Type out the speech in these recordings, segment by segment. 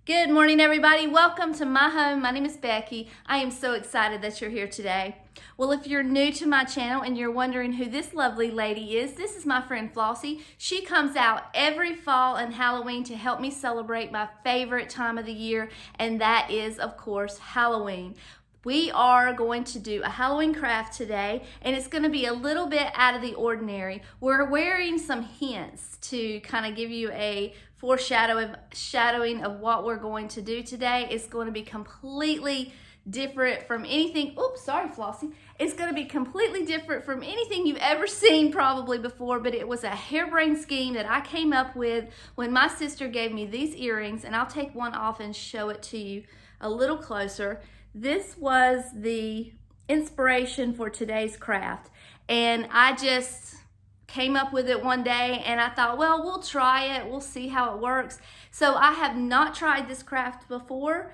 Good morning, everybody. Welcome to my home. My name is Becky. I am so excited that you're here today. Well, if you're new to my channel and you're wondering who this lovely lady is, this is my friend Flossie. She comes out every fall and Halloween to help me celebrate my favorite time of the year, and that is, of course, Halloween. We are going to do a Halloween craft today, and it's going to be a little bit out of the ordinary. We're wearing some hints to kind of give you a foreshadowing of what we're going to do today. It's going to be completely different from anything. Oops, sorry, Flossie. It's going to be completely different from anything you've ever seen probably before, but it was a harebrained scheme that I came up with when my sister gave me these earrings, and I'll take one off and show it to you a little closer. This was the inspiration for today's craft, and I just came up with it one day, and I thought, well, we'll try it. We'll see how it works. So I have not tried this craft before.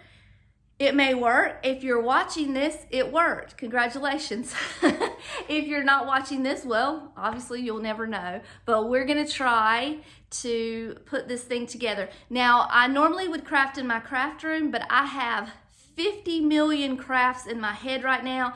It may work. If you're watching this, it worked. Congratulations. If you're not watching this, well, obviously you'll never know. But we're going to try to put this thing together. Now, I normally would craft in my craft room, but I have 50 million crafts in my head right now.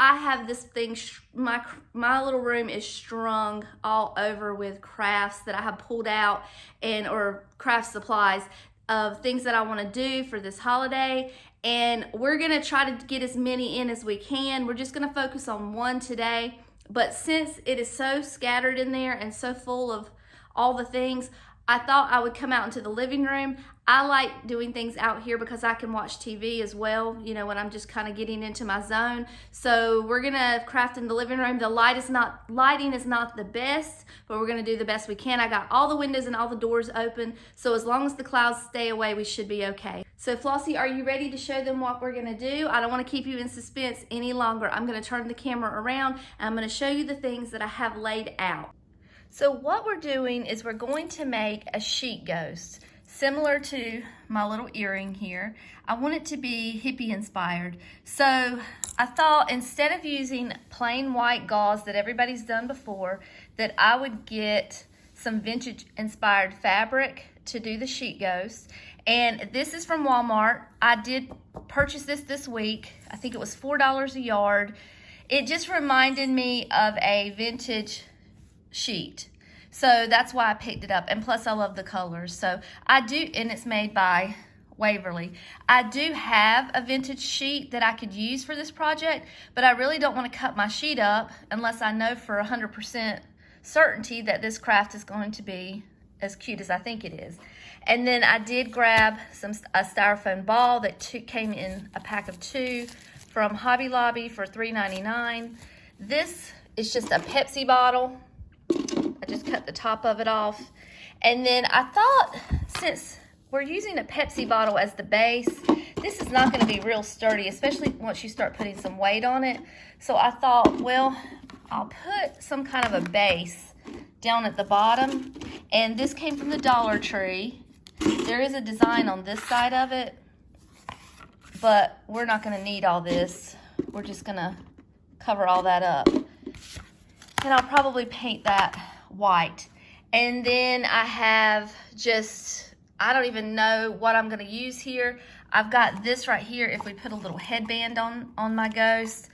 I have this thing, my little room is strung all over with crafts that I have pulled out or craft supplies of things that I want to do for this holiday, and we're going to try to get as many in as we can. We're just going to focus on one today, but since it is so scattered in there and so full of all the things, I thought I would come out into the living room. I like doing things out here because I can watch TV as well, you know, when I'm just kind of getting into my zone. So we're gonna craft in the living room. The lighting is not the best, but we're gonna do the best we can. I got all the windows and all the doors open, so as long as the clouds stay away, we should be okay. So Flossie, are you ready to show them what we're gonna do? I don't wanna keep you in suspense any longer. I'm gonna turn the camera around and I'm gonna show you the things that I have laid out. So what we're doing is we're going to make a sheet ghost, similar to my little earring here. I want it to be hippie inspired. So I thought instead of using plain white gauze that everybody's done before, that I would get some vintage inspired fabric to do the sheet ghost. And this is from Walmart. I did purchase this week. I think it was $4 a yard. It just reminded me of a vintage sheet, so that's why I picked it up, and plus I love the colors. So I do, and it's made by Waverly. I do have a vintage sheet that I could use for this project, but I really don't want to cut my sheet up unless I know for 100% certainty that this craft is going to be as cute as I think it is. And then I did grab a styrofoam ball that came in a pack of 2 from Hobby Lobby for $3.99. This is just a Pepsi bottle. I just cut the top of it off. And then I thought, since we're using a Pepsi bottle as the base, this is not going to be real sturdy, especially once you start putting some weight on it. So I thought, well, I'll put some kind of a base down at the bottom. And this came from the Dollar Tree. There is a design on this side of it, but we're not going to need all this. We're just going to cover all that up. And I'll probably paint that white. And then I have I don't even know what I'm going to use here. I've got this right here if we put a little headband on my ghost.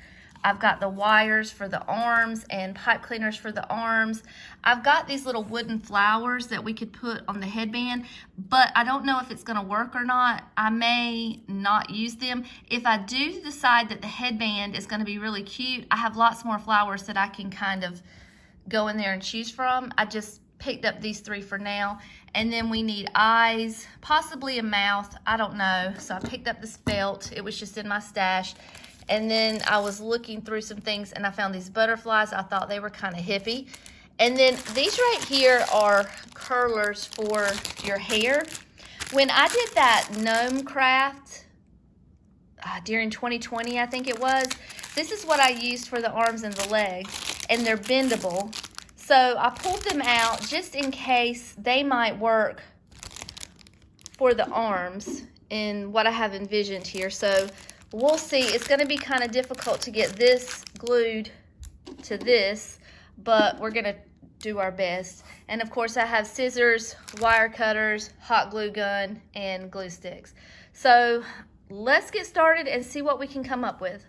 I've got the wires for the arms and pipe cleaners for the arms. I've got these little wooden flowers that we could put on the headband, but I don't know if it's going to work or not. I may not use them. If I do decide that the headband is going to be really cute, I have lots more flowers that I can kind of go in there and choose from. I just picked up these 3 for now. And then we need eyes, possibly a mouth, I don't know. So I picked up this felt. It was just in my stash. And then I was looking through some things and I found these butterflies. I thought they were kind of hippie. And then these right here are curlers for your hair. When I did that gnome craft during 2020, I think it was, this is what I used for the arms and the legs, and they're bendable. So I pulled them out just in case they might work for the arms in what I have envisioned here. So we'll see. It's going to be kind of difficult to get this glued to this, but we're going to do our best. And of course I have scissors, wire cutters, hot glue gun, and glue sticks. So let's get started and see what we can come up with.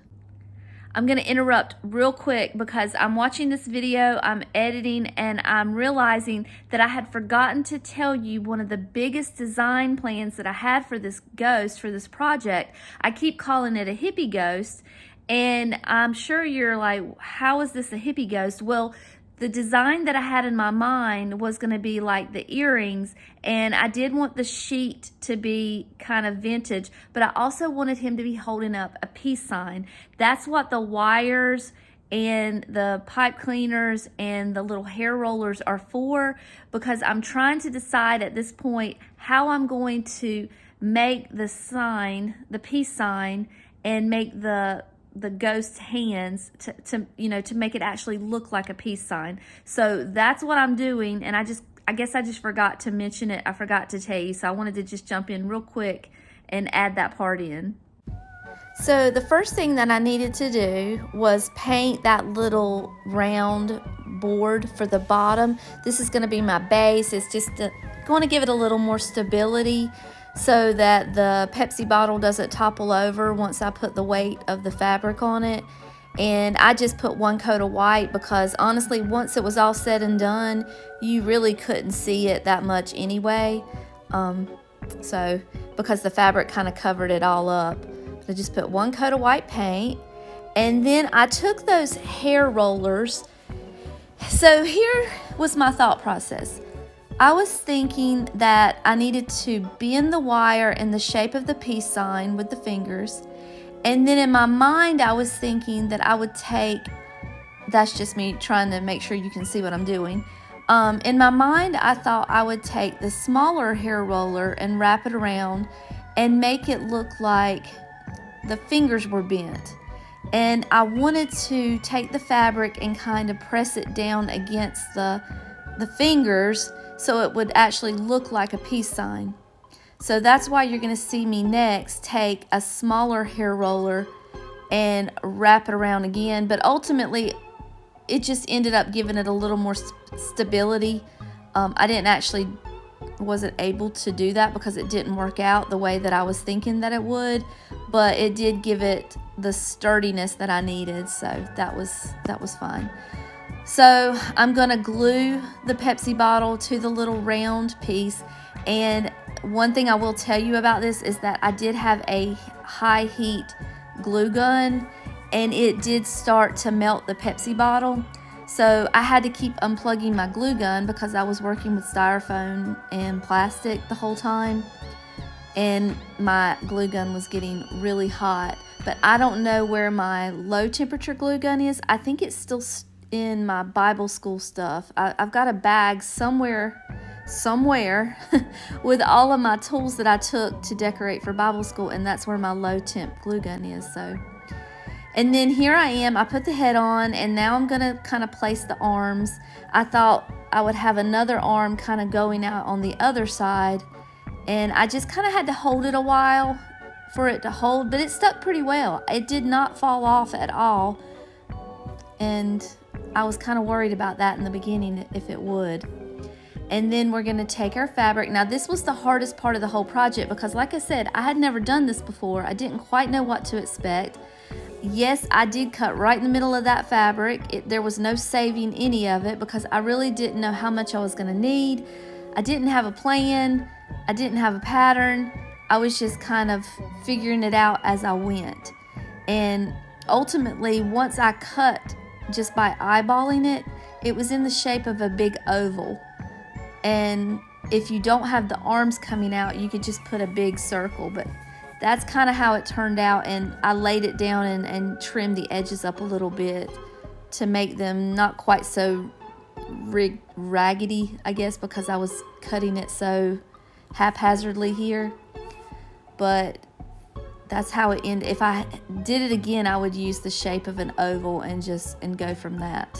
I'm going to interrupt real quick because I'm watching this video, I'm editing, and I'm realizing that I had forgotten to tell you one of the biggest design plans that I had for this ghost, for this project. I keep calling it a hippie ghost, and I'm sure you're like, how is this a hippie ghost? Well, the design that I had in my mind was going to be like the earrings, and I did want the sheet to be kind of vintage, but I also wanted him to be holding up a peace sign. That's what the wires and the pipe cleaners and the little hair rollers are for, because I'm trying to decide at this point how I'm going to make the sign, the peace sign, and make the ghost hands to make it actually look like a peace sign. So that's what I'm doing, and I guess I just forgot to mention it. I forgot to tell you, so I wanted to just jump in real quick and add that part in. So the first thing that I needed to do was paint that little round board for the bottom. This is going to be my base. It's just going to give it a little more stability, so that the Pepsi bottle doesn't topple over once I put the weight of the fabric on it. And I just put one coat of white because honestly, once it was all said and done, you really couldn't see it that much anyway. So because the fabric kind of covered it all up, I just put one coat of white paint. And then I took those hair rollers. So here was my thought process. I was thinking that I needed to bend the wire in the shape of the peace sign with the fingers. And then in my mind, I was thinking that I would take, that's just me trying to make sure you can see what I'm doing. In my mind, I thought I would take the smaller hair roller and wrap it around and make it look like the fingers were bent. And I wanted to take the fabric and kind of press it down against the fingers, so it would actually look like a peace sign. So that's why you're going to see me next take a smaller hair roller and wrap it around again. But ultimately, it just ended up giving it a little more stability. I wasn't able to do that because it didn't work out the way that I was thinking that it would. But it did give it the sturdiness that I needed, so that was fine. So I'm going to glue the Pepsi bottle to the little round piece. And one thing I will tell you about this is that I did have a high heat glue gun, and it did start to melt the Pepsi bottle. So I had to keep unplugging my glue gun because I was working with styrofoam and plastic the whole time. And my glue gun was getting really hot. But I don't know where my low temperature glue gun is. I think it's still in my Bible school stuff. I've got a bag somewhere with all of my tools that I took to decorate for Bible school, and that's where my low temp glue gun is. So, and then here I am, I put the head on, and now I'm gonna kind of place the arms. I thought I would have another arm kind of going out on the other side, and I just kind of had to hold it a while for it to hold, but it stuck pretty well. It did not fall off at all, and I was kind of worried about that in the beginning, if it would. And then we're going to take our fabric. Now this was the hardest part of the whole project because, like I said, I had never done this before. I didn't quite know what to expect. Yes, I did cut right in the middle of that fabric. There was no saving any of it because I really didn't know how much I was going to need. I didn't have a plan. I didn't have a pattern. I was just kind of figuring it out as I went. And ultimately, once I cut just by eyeballing it, it was in the shape of a big oval. And if you don't have the arms coming out, you could just put a big circle, but that's kind of how it turned out. And I laid it down and trimmed the edges up a little bit to make them not quite so raggedy, I guess, because I was cutting it so haphazardly here. But that's how it ended. If I did it again, I would use the shape of an oval and go from that.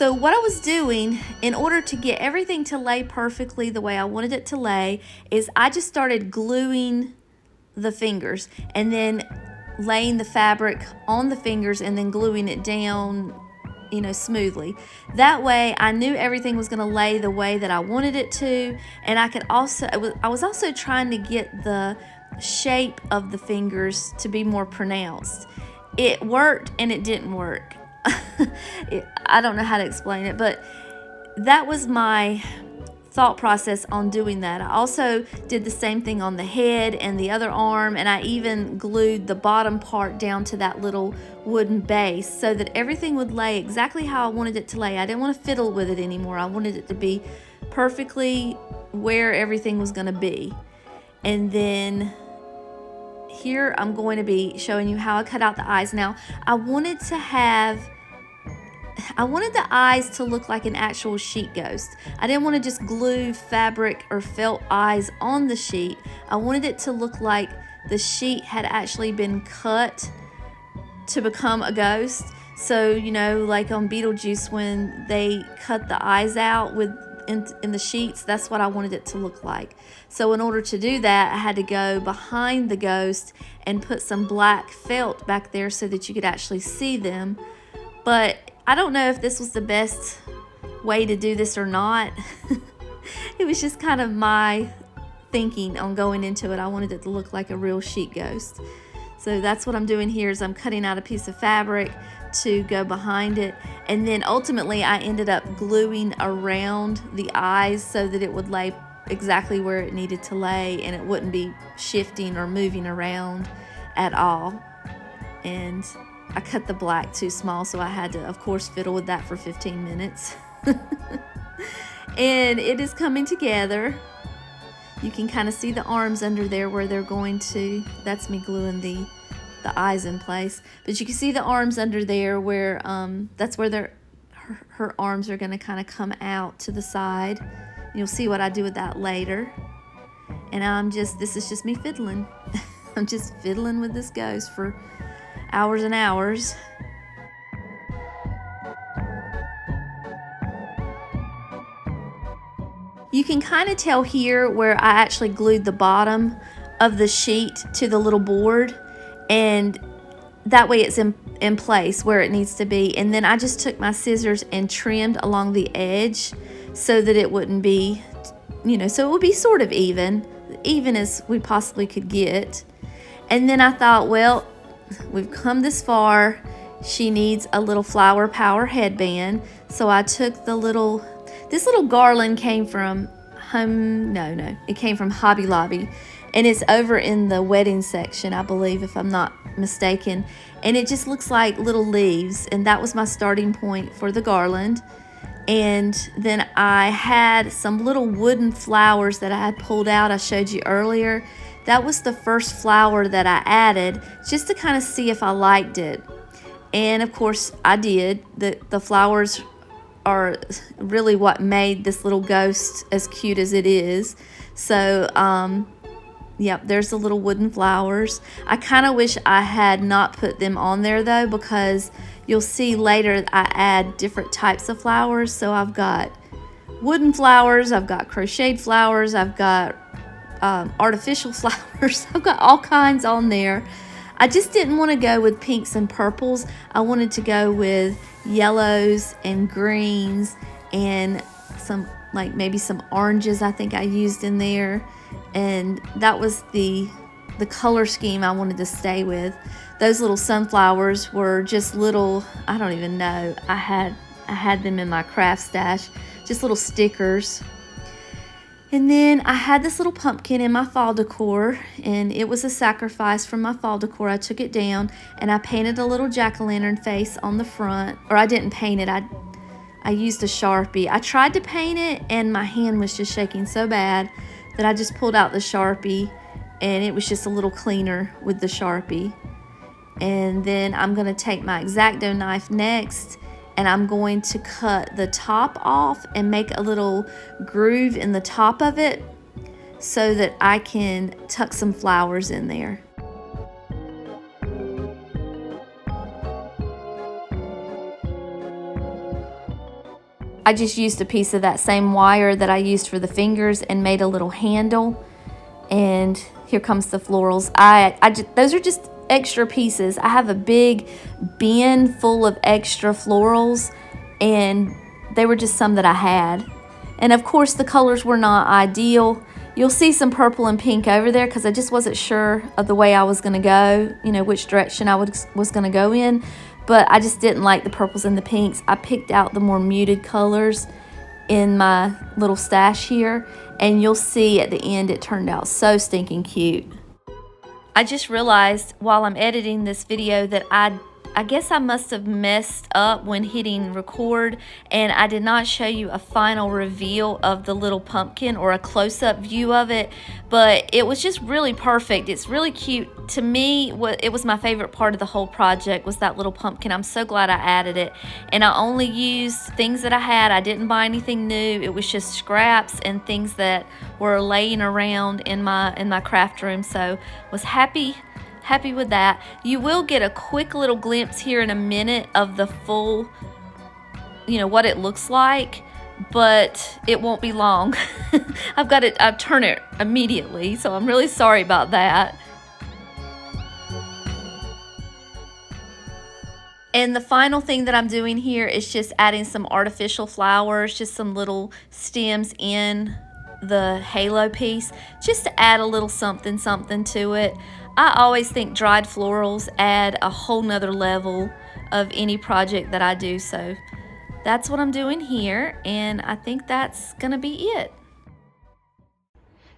So what I was doing in order to get everything to lay perfectly the way I wanted it to lay is I just started gluing the fingers and then laying the fabric on the fingers and then gluing it down, smoothly. That way I knew everything was going to lay the way that I wanted it to, and I was also trying to get the shape of the fingers to be more pronounced. It worked and it didn't work. I don't know how to explain it, but that was my thought process on doing that. I also did the same thing on the head and the other arm, and I even glued the bottom part down to that little wooden base so that everything would lay exactly how I wanted it to lay. I didn't want to fiddle with it anymore. I wanted it to be perfectly where everything was going to be. And then here I'm going to be showing you how I cut out the eyes. Now, I wanted the eyes to look like an actual sheet ghost. I didn't want to just glue fabric or felt eyes on the sheet. I wanted it to look like the sheet had actually been cut to become a ghost. So, like on Beetlejuice when they cut the eyes out in the sheets, that's what I wanted it to look like. So in order to do that, I had to go behind the ghost and put some black felt back there so that you could actually see them. But I don't know if this was the best way to do this or not. It was just kind of my thinking on going into it. I wanted it to look like a real sheet ghost. So that's what I'm doing here is I'm cutting out a piece of fabric to go behind it. And then ultimately I ended up gluing around the eyes so that it would lay exactly where it needed to lay and it wouldn't be shifting or moving around at all. And I cut the black too small, so I had to, of course, fiddle with that for 15 minutes. And it is coming together. You can kind of see the arms under there where they're going to, that's me gluing the eyes in place. But you can see the arms under there where, that's where her arms are going to kind of come out to the side. You'll see what I do with that later. And this is just me fiddling. I'm just fiddling with this ghost for hours and hours. You can kind of tell here where I actually glued the bottom of the sheet to the little board, and that way it's in place where it needs to be. And then I just took my scissors and trimmed along the edge so that it wouldn't be, so it would be sort of even as we possibly could get. And then I thought, well, we've come this far. She needs a little flower power headband. So I took this little garland came from it came from Hobby Lobby. And it's over in the wedding section, I believe, if I'm not mistaken. And it just looks like little leaves. And that was my starting point for the garland. And then I had some little wooden flowers that I had pulled out, I showed you earlier. That was the first flower that I added just to kind of see if I liked it. And of course I did. The flowers are really what made this little ghost as cute as it is. So, yep, there's the little wooden flowers. I kind of wish I had not put them on there though, because you'll see later I add different types of flowers. So I've got wooden flowers, I've got crocheted flowers, I've got artificial flowers. I've got all kinds on there. I just didn't want to go with pinks and purples. I wanted to go with yellows and greens and maybe some oranges I think I used in there. And that was the color scheme I wanted to stay with. Those little sunflowers were just little, I don't even know. I had them in my craft stash, just little stickers. And then I had this little pumpkin in my fall decor, and it was a sacrifice from my fall decor. I took it down and I painted a little jack-o'-lantern face on the front. Or I didn't paint it, I used a Sharpie. I tried to paint it and my hand was just shaking so bad that I just pulled out the Sharpie, and it was just a little cleaner with the Sharpie. And then I'm going to take my X-Acto knife next, and I'm going to cut the top off and make a little groove in the top of it so that I can tuck some flowers in there. I just used a piece of that same wire that I used for the fingers and made a little handle. And here comes the florals. Those are just extra pieces. I have a big bin full of extra florals, and they were just some that I had. And of course the colors were not ideal. You'll see some purple and pink over there because I just wasn't sure of the way I was going to go, you know, which direction I was going to go in. But I just didn't like the purples and the pinks. I picked out the more muted colors in my little stash here, and you'll see at the end it turned out so stinking cute. I just realized while I'm editing this video that I guess I must have messed up when hitting record, and I did not show you a final reveal of the little pumpkin or a close-up view of it, but it was just really perfect. It's really cute. To me, it was my favorite part of the whole project was that little pumpkin. I'm so glad I added it, and I only used things that I had. I didn't buy anything new. It was just scraps and things that were laying around in my craft room, so was happy with that. You will get a quick little glimpse here in a minute of the full, you know, what it looks like, but it won't be long. I've turned it immediately, so I'm really sorry about that. And the final thing that I'm doing here is just adding some artificial flowers, just some little stems in the halo piece, just to add a little something to it. I always think dried florals add a whole nother level of any project that I do, so that's what I'm doing here, and I think that's gonna be it.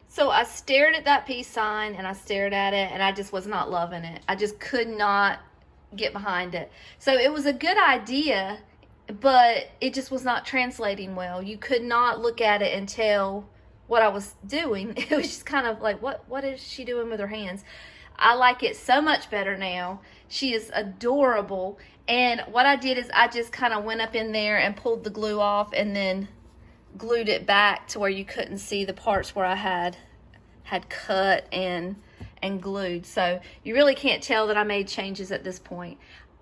So I stared at that peace sign and I stared at it and I just was not loving it. I just could not get behind it. So it was a good idea, but it just was not translating well. You could not look at it and tell what I was doing. It was just kind of like, what is she doing with her hands? I like it so much better now. She is adorable. And what I did is I just kind of went up in there and pulled the glue off and then glued it back to where you couldn't see the parts where I had cut and glued. So you really can't tell that I made changes at this point.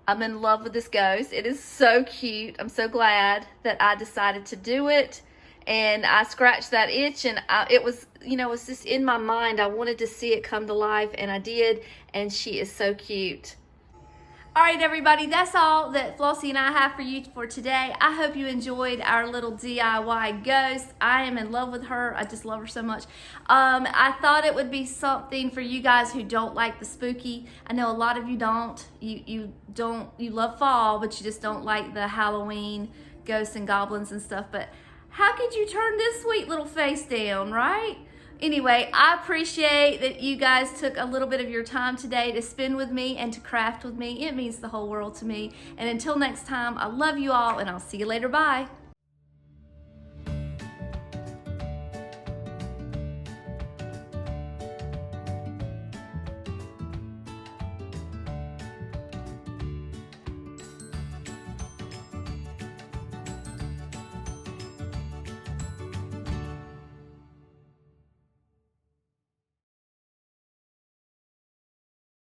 I'm in love with this ghost. It is so cute. I'm so glad that I decided to do it. And I scratched that itch, and it was, you know, it was just in my mind. I wanted to see it come to life, and I did, and she is so cute. All right, everybody, that's all that Flossie and I have for you for today. I hope you enjoyed our little DIY ghost. I am in love with her. I just love her so much. I thought it would be something for you guys who don't like the spooky. I know a lot of you don't. You love fall, but you just don't like the Halloween ghosts and goblins and stuff, but how could you turn this sweet little face down, right? Anyway, I appreciate that you guys took a little bit of your time today to spend with me and to craft with me. It means the whole world to me. And until next time, I love you all, and I'll see you later. Bye.